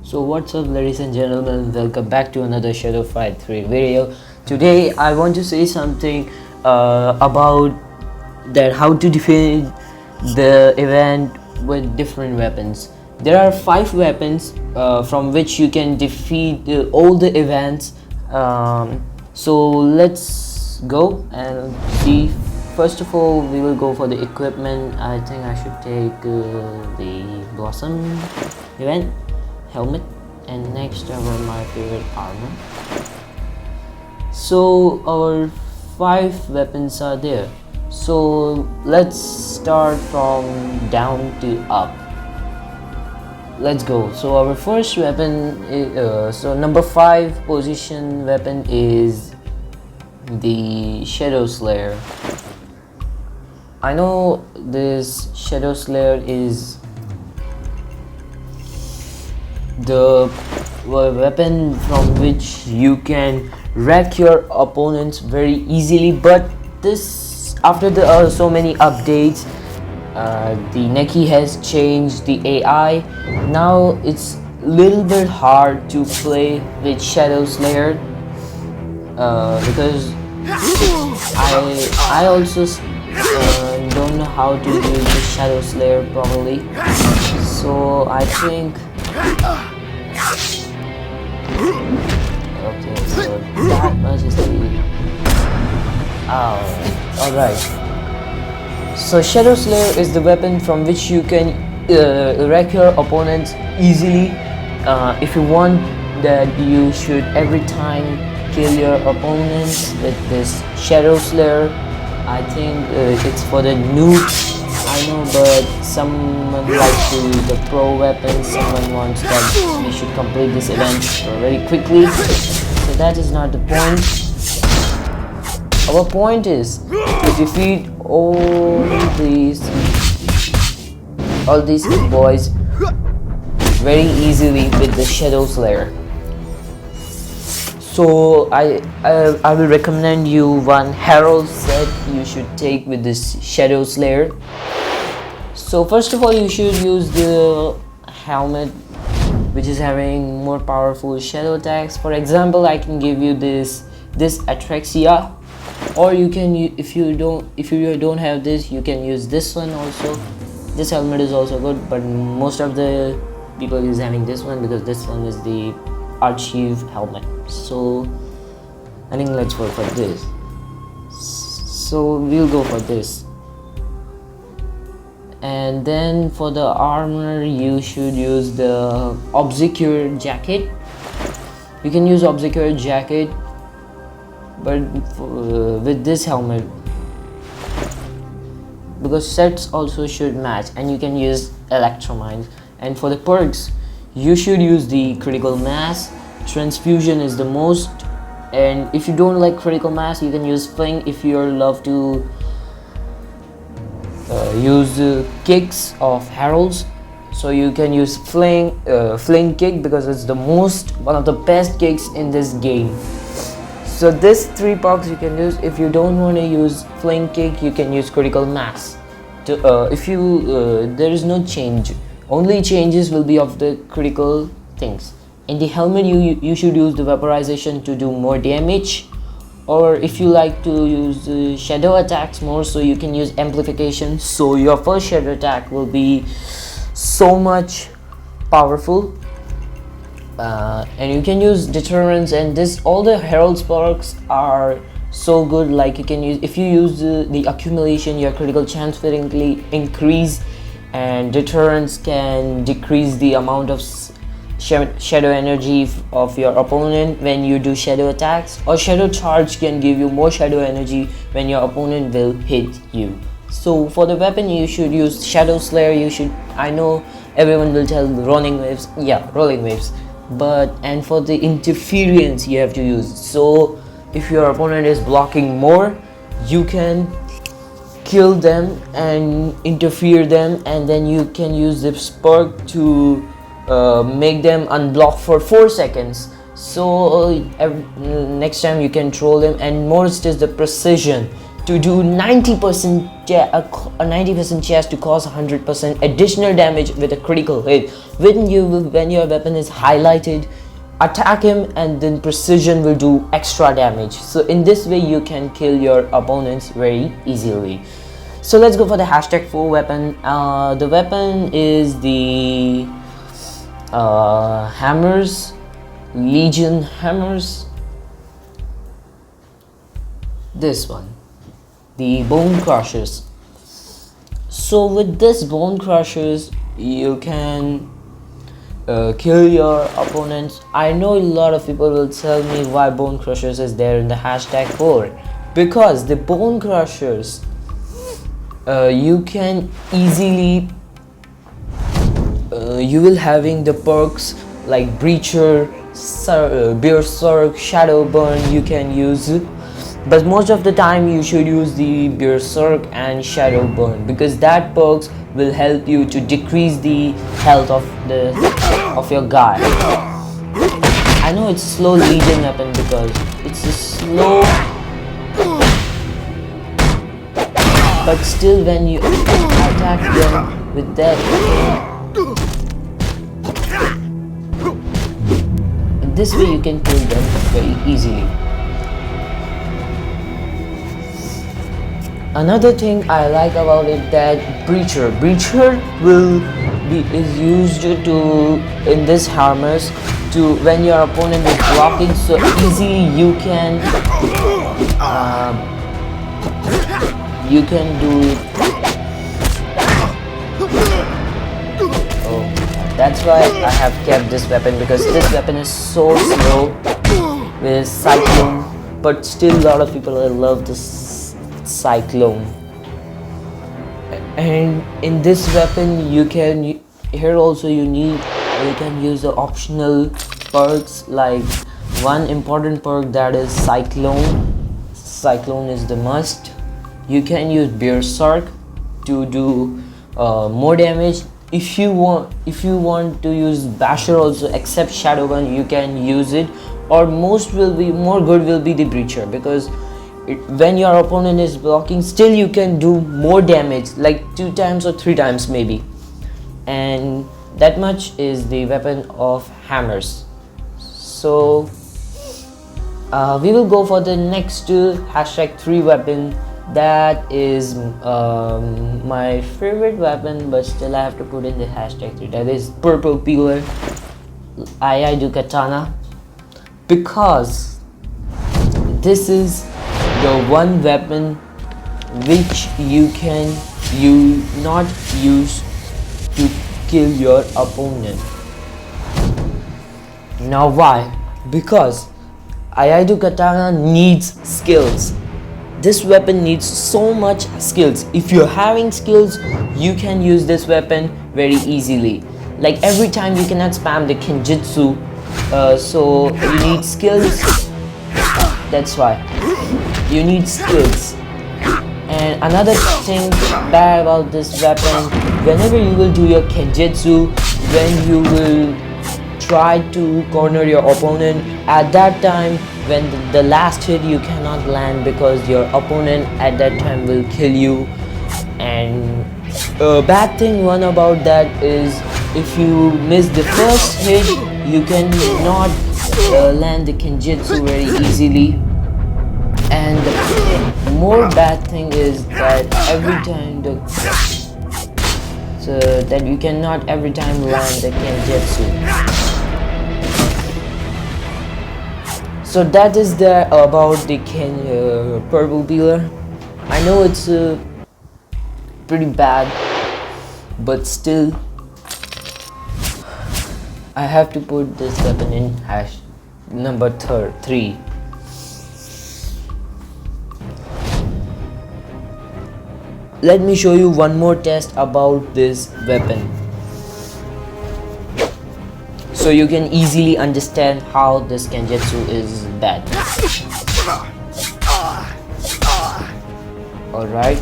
So what's up, ladies and gentlemen, welcome back to another Shadow Fight 3 video. Today I want to say something about that how to defeat the event with different weapons. There are 5 weapons from which you can defeat all the events. So let's go and see. First of all, we will go for the equipment. I think I should take the Blossom event helmet, and next over my favorite armor. So our 5 weapons are there. So let's start from down to up. Let's go. So our first weapon is, so number 5 position weapon is the Shadow Slayer. I know this Shadow Slayer is the weapon from which you can wreck your opponents very easily, but this after the so many updates, the Neki has changed the AI. Now it's a little bit hard to play with Shadow Slayer because I also don't know how to use the Shadow Slayer properly, so I think okay, so that much is the alright. So Shadow Slayer is the weapon from which you can wreck your opponents easily. If you want that, you should every time kill your opponents with this Shadow Slayer. I think it's for the noobs, I know, but someone likes the pro weapons. Someone wants that we should complete this event very quickly. So that is not the point. Our point is to defeat all these boys very easily with the Shadow Slayer. So I will recommend you one Herald set you should take with this Shadow Slayer. So first of all, you should use the helmet which is having more powerful shadow attacks. For example, I can give you this Atraxia, or you can, if you don't have this, you can use this one also. This helmet is also good, but most of the people is having this one because this one is the Archive helmet. So I think let's go for this. So we'll go for this. And then for the armor, you should use the Obscure Jacket. You can use Obscure Jacket, but with this helmet, because sets also should match, and you can use Electromine. And for the perks, you should use the Critical Mass. Transfusion is the most, and if you don't like Critical Mass, you can use Fling if you love to use kicks of heralds. So you can use fling kick because it's one of the best kicks in this game. So this 3 perks you can use. If you don't want to use fling kick, you can use Critical Mass. There is no change, only changes will be of the critical things. In the helmet, you should use the Vaporization to do more damage, or if you like to use shadow attacks more, so you can use Amplification, so your first shadow attack will be so much powerful. And you can use Deterrence, and all the Herald perks are so good. Like, you can use, if you use the Accumulation, your critical chance will increase, and Deterrence can decrease the amount of shadow energy of your opponent when you do shadow attacks, or Shadow Charge can give you more shadow energy when your opponent will hit you. So for the weapon, you should use Shadow Slayer. I know everyone will tell Rolling Waves, yeah, Rolling Waves, and for the interference you have to use. So if your opponent is blocking more, you can kill them and interfere them, and then you can use this perk to make them unblock for 4 seconds. So next time you can troll them. And most is the precision. to do 90% a 90% chance to cause 100% additional damage with a critical hit. When your weapon is highlighted, attack him and then precision will do extra damage. So in this way you can kill your opponents very easily. So let's go for the hashtag 4 weapon. The weapon is the hammers, Legion hammers. This one, the bone crushers. So with this bone crushers you can kill your opponents. I know a lot of people will tell me why bone crushers is there in the hashtag 4, because the bone crushers you can easily you will having the perks like Breacher, Berserk, Shadow Burn you can use it. But most of the time you should use the Berserk and Shadow Burn, because that perks will help you to decrease the health of your guy. I know it's slow Legion weapon because it's a slow, but still when you attack them with that, and this way you can kill them very easily. Another thing I like about it that Breacher is used to in this hammers to when your opponent is blocking, so easily you can do it. Oh, that's why I have kept this weapon, because this weapon is so slow with Cyclone, but still a lot of people love this Cyclone. And in this weapon you can use the optional perks, like one important perk that is Cyclone. Cyclone is the must. You can use Berserk to do more damage. If you want to use Basher also, except Shadow Gun, you can use it, or more good will be the Breacher, because when your opponent is blocking, still you can do more damage, like 2 times or 3 times maybe. And that much is the weapon of hammers. So we will go for the next hashtag 3 weapon. That is my favorite weapon, but still I have to put in the hashtag 3. That is Purple Peeler Iaido Katana, because this is the one weapon which you can not use to kill your opponent. Now why? Because Iaido Katana needs skills. This weapon needs so much skills. If you're having skills, you can use this weapon very easily. Like every time you cannot spam the Kenjutsu, so you need skills. That's why you need skills. And another thing bad about this weapon, whenever you will do your Kenjutsu, when you will try to corner your opponent, at that time when the last hit you cannot land, because your opponent at that time will kill you. And bad thing one about that is, if you miss the first hit, you cannot land the Kenjutsu very easily. And the more bad thing is that that you cannot every time land the Kenjutsu. So that is about the Purple Peeler. I know it's pretty bad, but still I have to put this weapon in hash number 3. Let me show you one more test about this weapon, so you can easily understand how this Kenjutsu is bad. Alright.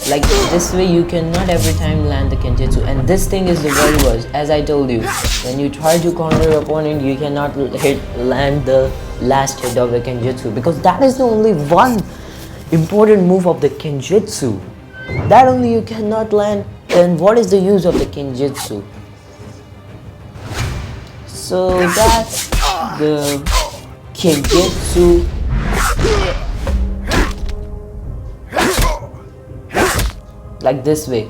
Like this way you cannot every time land the Kenjutsu, and this thing is the very worst. As I told you, when you try to counter your opponent, you cannot land the last hit of the Kenjutsu, because that is the only one important move of the Kenjutsu. That only you cannot land. Then what is the use of the Kenjutsu? So that's the Kenjutsu. Like this way,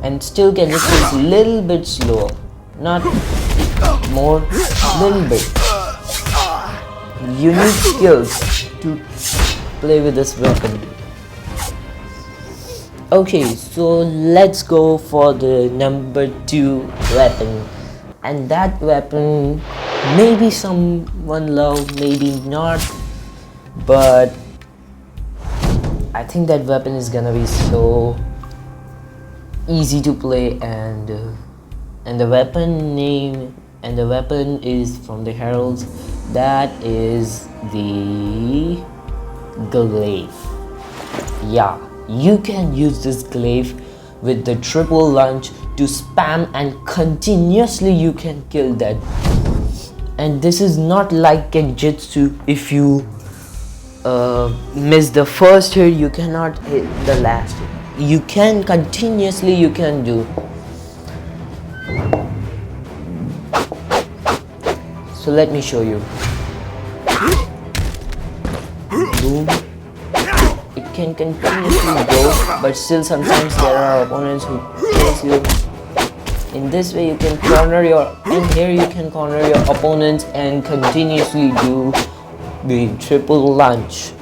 and still Kenjutsu is little bit slower, not more, little bit. You need skills to play with this weapon. Okay, so let's go for the number 2 weapon, and that weapon maybe someone love, maybe not, but I think that weapon is gonna be so easy to play, and the weapon name, and the weapon is from the heralds. That is the glaive. Yeah, you can use this glaive with the triple lunge to spam, and continuously you can kill that. And this is not like Kenjutsu. If you miss the first hit, you cannot hit the last hit. You can continuously, you can do. So let me show you. Boom. It can continuously go, but still sometimes there are opponents who kills you. In this way you can corner your, and here you can corner your opponents and continuously do the triple lunge.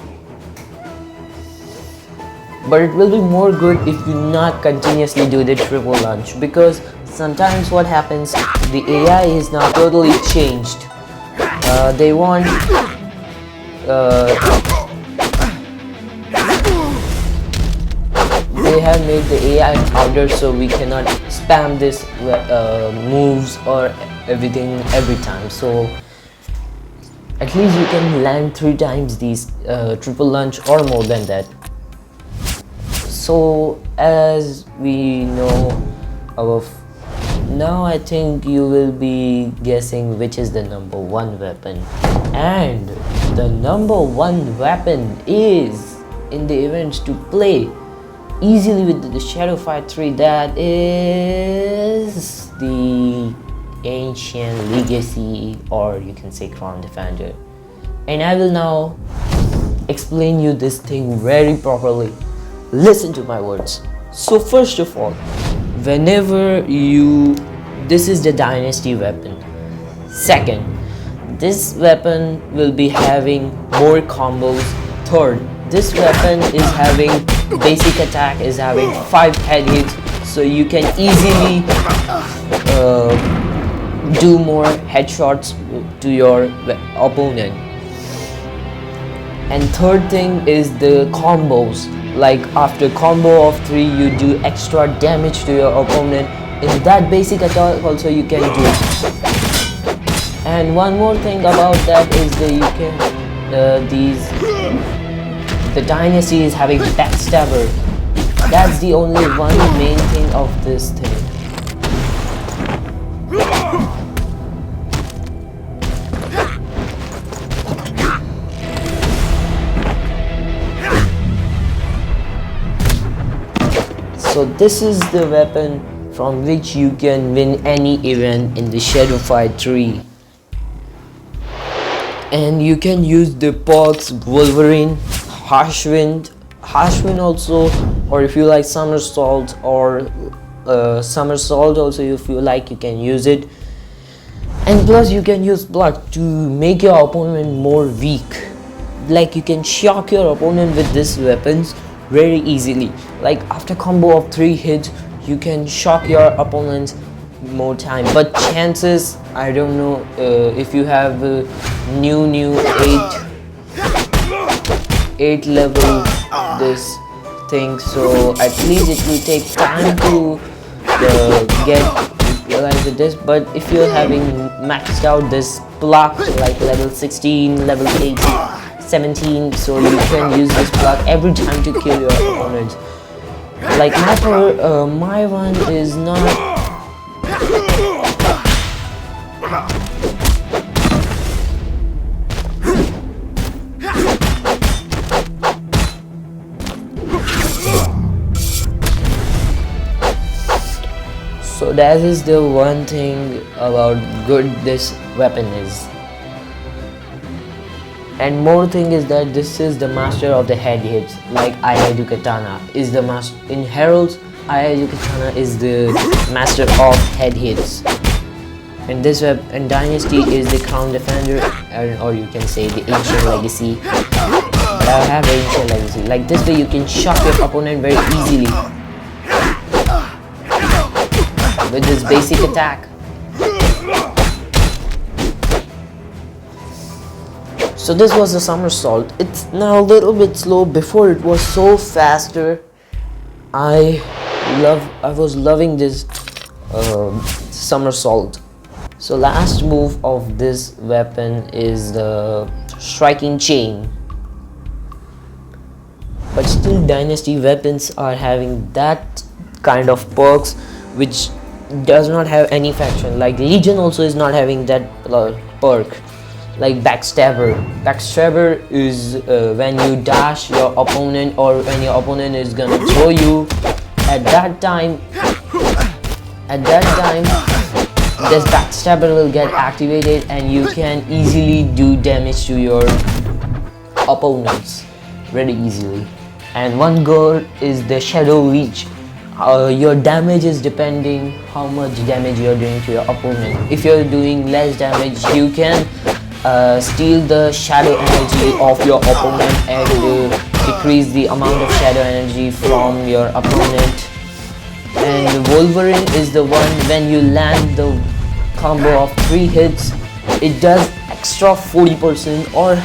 But it will be more good if you not continuously do the triple lunge, because sometimes what happens, the AI is now totally changed. They want they have made the AI harder, so we cannot spam this moves or everything every time. So at least you can land 3 times these triple lunge or more than that. So as we know, now I think you will be guessing which is the number 1 weapon, and the number 1 weapon is in the events to play easily with the Shadow Fight 3. That is the Ancient Legacy, or you can say Crown Defender. And I will now explain you this thing very properly. Listen to my words. So first of all, whenever this is the Dynasty weapon. Second, this weapon will be having more combos. Third, this weapon is having basic attack, is having 5 head hits, so you can easily do more headshots to your opponent. And third thing is the combos. Like after combo of 3, you do extra damage to your opponent. In that basic attack also you can do. And one more thing about that is that you can the Dynasty is having Backstabber. That's the only one main thing of this thing. So this is the weapon from which you can win any event in the Shadow Fight 3. And you can use the Pox, Wolverine, Harshwind also, or if you like Somersault, or Somersault also if you like, you can use it. And plus you can use Blood to make your opponent more weak. Like you can shock your opponent with these weapons very easily. Like after combo of 3 hits, you can shock your opponents more time. But chances, I don't know if you have new 8 level this thing, so at least it will take time to get realize with this. But if you're having maxed out this block like level 16, level 18, 17, so you can use this block every time to kill your opponents. Like my one is not. So that is the one thing about good this weapon is. And more thing is that this is the master of the head hits, like Ayadu Katana is the master in Heralds. Ayadu Katana is the master of head hits, and this and Dynasty is the Crown Defender, or you can say the Ancient Legacy. But I have Ancient Legacy. Like this way, you can shock your opponent very easily with this basic attack. So this was the somersault. It's now a little bit slow. Before it was so faster. I was loving this somersault. So last move of this weapon is the striking chain. But still Dynasty weapons are having that kind of perks which does not have any faction. Like Legion also is not having that perk. Like Backstabber. Backstabber is when you dash your opponent, or when your opponent is gonna throw you. At that time, this Backstabber will get activated, and you can easily do damage to your opponents very easily. And one goal is the Shadow Reach. Your damage is depending how much damage you're doing to your opponent. If you're doing less damage, you can steal the shadow energy of your opponent and decrease the amount of shadow energy from your opponent. And Wolverine is the one, when you land the combo of 3 hits, it does extra 40%, or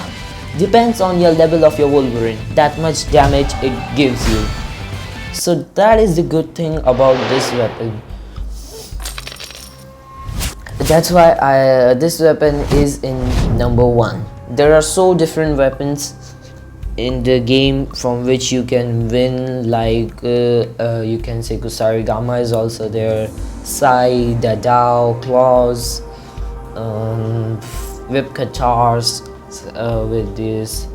depends on your level of your Wolverine, that much damage it gives you. So that is the good thing about this weapon. That's why this weapon is in number 1. There are so different weapons in the game from which you can win, like you can say Kusarigama is also there, Sai, Dadao, Claws, Whip Katars with this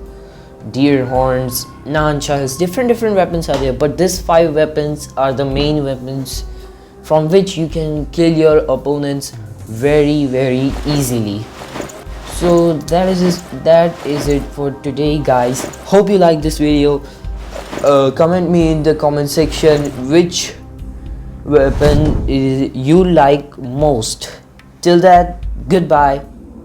deer horns, nunchucks, different weapons are there, but these 5 weapons are the main weapons from which you can kill your opponents very easily. So that is it for today, guys. Hope you like this video. Comment me in the comment section which weapon you like most. Till that, goodbye.